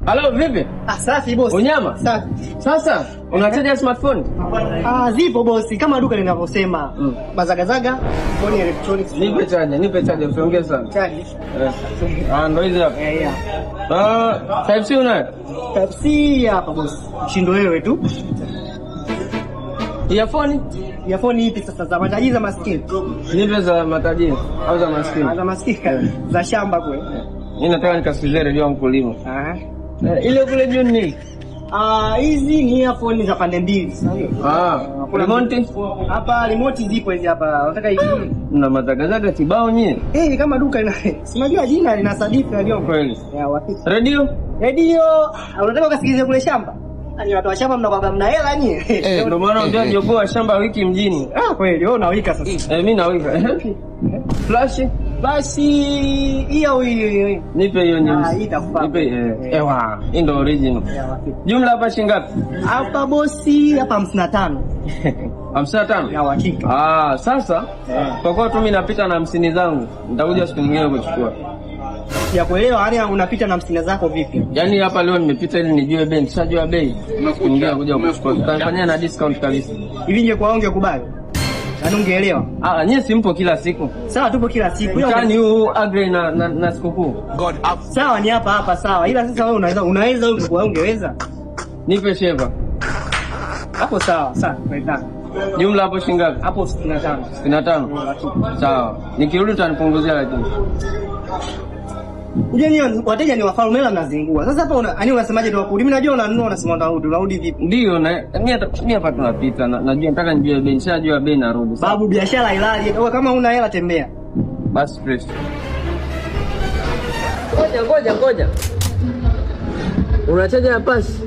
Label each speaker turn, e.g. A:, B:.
A: Halo, vipi?
B: Safi bosi.
A: Unyama?
B: Safi.
A: Sasa, unachaja smartphone?
B: Zipo bosi, kama duka linavyosema. Mazagazaga, phone electronics.
A: Nipe chaja, usiongee sana.
B: Chaji.
A: Ndio hizo hapa. Type-C unayo?
B: Type-C hapa bosi. Shindo wewe tu.
A: Earphone?
B: Earphone ipi sasa, za matajiri za maskini?
A: Nipe za matajiri au za maskini?
B: Za maskini. Za shamba kwe.
A: Mimi nataka nikasikize redio ya mkulima. Ile kule juu ni?
B: Hizi ni earphone za pande mbili.
A: Remote?
B: Hapa remote zipo hizi hapa. Unataka hizi?
A: Na mazagazaga kibao nyie?
B: Kama duka ina. Unajua jina lina sadifu ndio
A: kweli.
B: Radio? Unataka ukasikize kule shamba? Ani watu wa shamba mna hela nyie.
A: Ndio maana unajua jogoa shamba wiki mjini.
B: Kweli, wewe unawika sasa.
A: Mimi nawika. Flash?
B: Hiyo.
A: Nipe hiyo nyeusi.
B: Itakufaa.
A: Nipe hii ndio original. Jumla hapa shilingi ngapi?
B: Hapa bosi, hapa 55.
A: 55?
B: Ya hakika.
A: Sasa kwa kuwa tu mimi napita na 50 zangu, nitakuja siku nyingine kuchukua.
B: Ya kuelewa, yani unapita na 50 zako vipi?
A: Yaani hapa leo nimepita ili nijue bei, nishajua bei. Siku nyingine kuja kuchukua. Tutafanyia na discount kabisa.
B: Hivi nje kwa ungekubali? Yaani ungeelewa?
A: Nyie simpo kila siku.
B: Sawa, tupo kila siku.
A: Yaani huu agree na sikukuu.
B: Sawa, ni hapa sawa. Ila sasa wewe unaweza wewe ungeweza?
A: Nipe sheva.
B: Hapo sawa, kwenda.
A: Jumla hapo shilingi ngapi?
B: Hapo 65.
A: 65. Sawa. Nikirudi utanipunguzia lakini.
B: Unajua wateja ni wafalme na mnazingua. Sasa hapa unasemaje ndio wakuli? Mimi najua unanunua unasema unarudi vipi?
A: Ndio mimi hapa tunapita najua nataka nijue bei, nishajua bei narudi.
B: Babu biashara ilali. Kama una hela tembea.
A: Basi fresh. Ngoja. Unachaja ya pasi?